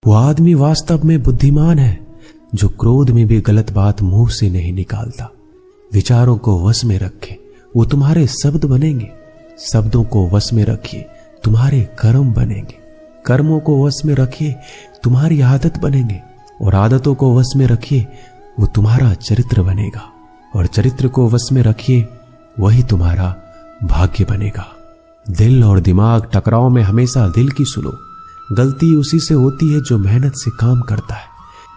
वो आदमी वास्तव में बुद्धिमान है जो क्रोध में भी गलत बात मुंह से नहीं निकालता। विचारों को वश में रखे, वो तुम्हारे शब्द बनेंगे। शब्दों को वश में रखिए, तुम्हारे कर्म बनेंगे। कर्मों को वश में रखिए, तुम्हारी आदत बनेंगे। और आदतों को वश में रखिए, वो तुम्हारा चरित्र बनेगा। और चरित्र को वश में रखिए, वही तुम्हारा भाग्य बनेगा। दिल और दिमाग टकराव में हमेशा दिल की सुनो। गलती उसी से होती है जो मेहनत से काम करता है।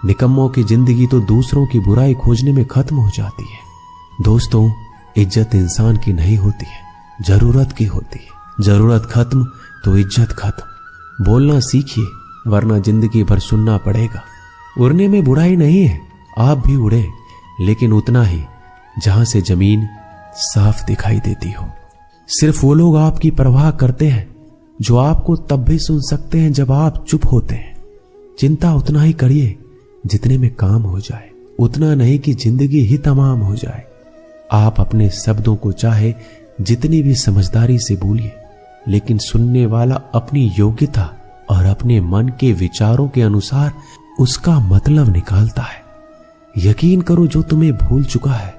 निकम्मों की जिंदगी तो दूसरों की बुराई खोजने में खत्म हो जाती है। दोस्तों, इज्जत इंसान की नहीं होती है, जरूरत की होती है। जरूरत खत्म तो इज्जत खत्म। बोलना सीखिए, वरना जिंदगी भर सुनना पड़ेगा। उड़ने में बुराई नहीं है, आप भी उड़े, लेकिन उतना ही जहां से जमीन साफ दिखाई देती हो। सिर्फ वो लोग आपकी परवाह करते हैं जो आपको तब भी सुन सकते हैं जब आप चुप होते हैं। चिंता उतना ही करिए जितने में काम हो जाए, उतना नहीं कि जिंदगी ही तमाम हो जाए। आप अपने शब्दों को चाहे जितनी भी समझदारी से बोलिए, लेकिन सुनने वाला अपनी योग्यता और अपने मन के विचारों के अनुसार उसका मतलब निकालता है। यकीन करो, जो तुम्हें भूल चुका है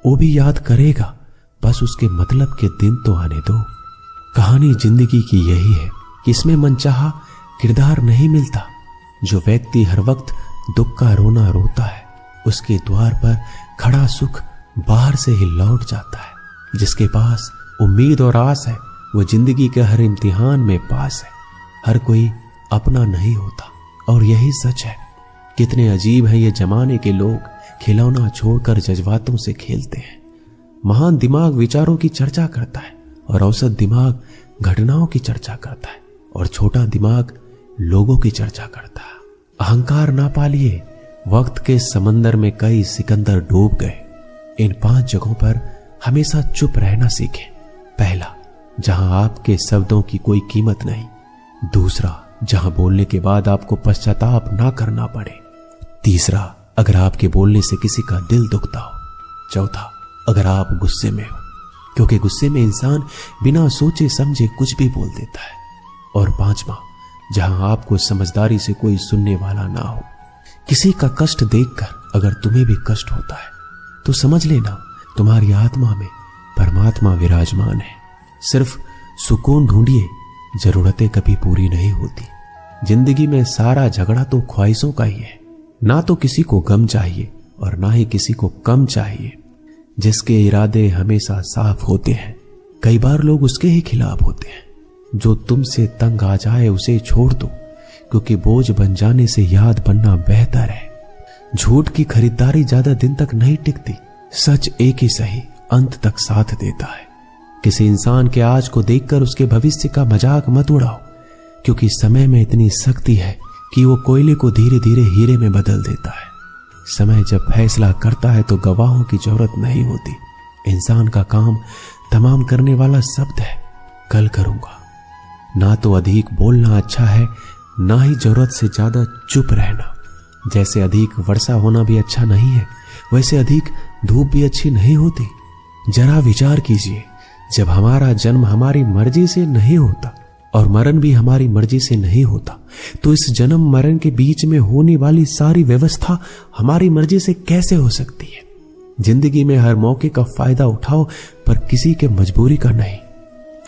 वो भी याद करेगा, बस उसके मतलब के दिन तो आने दो। कहानी जिंदगी की यही है कि इसमें मनचाहा किरदार नहीं मिलता। जो व्यक्ति हर वक्त दुख का रोना रोता है, उसके द्वार पर खड़ा सुख बाहर से ही लौट जाता है। जिसके पास उम्मीद और आस है, वो जिंदगी के हर इम्तिहान में पास है। हर कोई अपना नहीं होता, और यही सच है। कितने अजीब हैं ये जमाने के लोग, खिलौना छोड़कर जज्बातों से खेलते हैं। महान दिमाग विचारों की चर्चा करता है, और औसत दिमाग घटनाओं की चर्चा करता है, और छोटा दिमाग लोगों की चर्चा करता है। अहंकार ना पालिए, वक्त के समंदर में कई सिकंदर डूब गए। इन 5 जगहों पर हमेशा चुप रहना सीखें। पहला, जहां आपके शब्दों की कोई कीमत नहीं। दूसरा, जहां बोलने के बाद आपको पश्चाताप ना करना पड़े। तीसरा, अगर आपके बोलने से किसी का दिल दुखता हो। चौथा, अगर आप गुस्से में हो, क्योंकि गुस्से में इंसान बिना सोचे समझे कुछ भी बोल देता है। और पांचवा, जहां आपको समझदारी से कोई सुनने वाला ना हो। किसी का कष्ट देखकर अगर तुम्हें भी कष्ट होता है तो समझ लेना तुम्हारी आत्मा में परमात्मा विराजमान है। सिर्फ सुकून ढूंढिए, जरूरतें कभी पूरी नहीं होती। जिंदगी में सारा झगड़ा तो ख्वाहिशों का ही है। ना तो किसी को गम चाहिए और ना ही किसी को कम चाहिए। जिसके इरादे हमेशा साफ होते हैं, कई बार लोग उसके ही खिलाफ होते हैं। जो तुमसे तंग आ जाए उसे छोड़ दो, क्योंकि बोझ बन जाने से याद बनना बेहतर है। झूठ की खरीदारी ज्यादा दिन तक नहीं टिकती। सच एक ही सही अंत तक साथ देता है। किसी इंसान के आज को देखकर उसके भविष्य का मजाक मत उड़ाओ, क्योंकि समय में इतनी शक्ति है कि वो कोयले को धीरे धीरे हीरे में बदल देता है। समय जब फैसला करता है तो गवाहों की जरूरत नहीं होती। इंसान का काम तमाम करने वाला शब्द है, कल करूंगा। ना तो अधिक बोलना अच्छा है, ना ही जरूरत से ज्यादा चुप रहना। जैसे अधिक वर्षा होना भी अच्छा नहीं है, वैसे अधिक धूप भी अच्छी नहीं होती। जरा विचार कीजिए, जब हमारा जन्म हमारी मर्जी से नहीं होता और मरण भी हमारी मर्जी से नहीं होता, तो इस जन्म मरण के बीच में होने वाली सारी व्यवस्था हमारी मर्जी से कैसे हो सकती है। जिंदगी में हर मौके का फायदा उठाओ, पर किसी के मजबूरी का नहीं।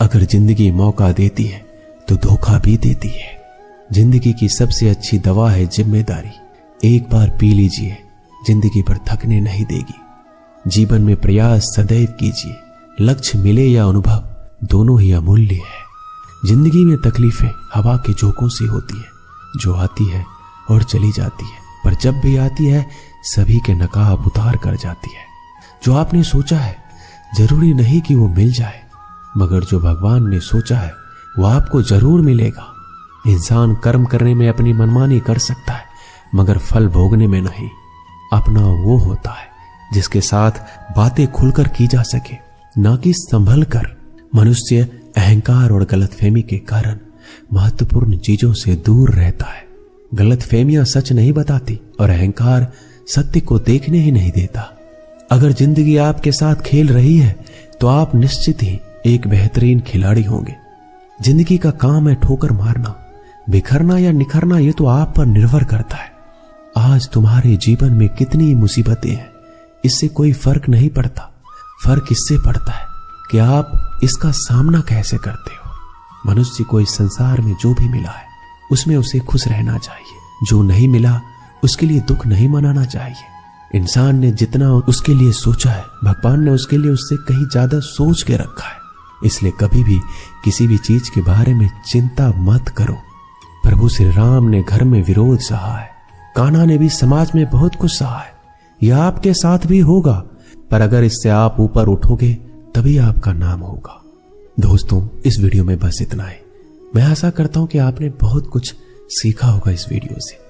अगर जिंदगी मौका देती है तो धोखा भी देती है। जिंदगी की सबसे अच्छी दवा है जिम्मेदारी। एक बार पी लीजिए, जिंदगी पर थकने नहीं देगी। जीवन में प्रयास सदैव कीजिए। लक्ष्य मिले या अनुभव, दोनों ही अमूल्य है। जिंदगी में तकलीफें हवा के झोंकों से होती है, जो आती है और चली जाती है, पर जब भी आती है सभी के नकाब उतार कर जाती है। जो आपने सोचा है जरूरी नहीं कि वो मिल जाए, मगर जो भगवान ने सोचा है वो आपको जरूर मिलेगा। इंसान कर्म करने में अपनी मनमानी कर सकता है, मगर फल भोगने में नहीं। अपना वो होता है जिसके साथ बातें खुलकर की जा सके, ना कि संभल कर। मनुष्य अहंकार और गलतफहमी के कारण महत्वपूर्ण चीजों से दूर रहता है। गलतफहमियां सच नहीं बताती और अहंकार सत्य को देखने ही नहीं देता। अगर जिंदगी आपके साथ खेल रही है तो आप निश्चित ही एक बेहतरीन खिलाड़ी होंगे। जिंदगी का काम है ठोकर मारना, बिखरना या निखरना ये तो आप पर निर्भर करता है। आज तुम्हारे जीवन में कितनी मुसीबतें हैं, इससे कोई फर्क नहीं पड़ता। फर्क इससे पड़ता है कि आप इसका सामना कैसे करते हो। मनुष्य को इस संसार में जो भी मिला है उसमें उसे खुश रहना चाहिए। जो नहीं मिला उसके लिए दुख नहीं मनाना चाहिए। इंसान ने जितना उसके लिए सोचा है, भगवान ने उसके लिए उससे कहीं ज्यादा सोच के रखा है। इसलिए कभी भी किसी भी चीज के बारे में चिंता मत करो। प्रभु श्री राम ने घर में विरोध सहा है, कान्हा ने भी समाज में बहुत कुछ सहा है। यह आपके साथ भी होगा, पर अगर इससे आप ऊपर उठोगे तभी आपका नाम होगा। दोस्तों, इस वीडियो में बस इतना ही। मैं आशा करता हूं कि आपने बहुत कुछ सीखा होगा इस वीडियो से।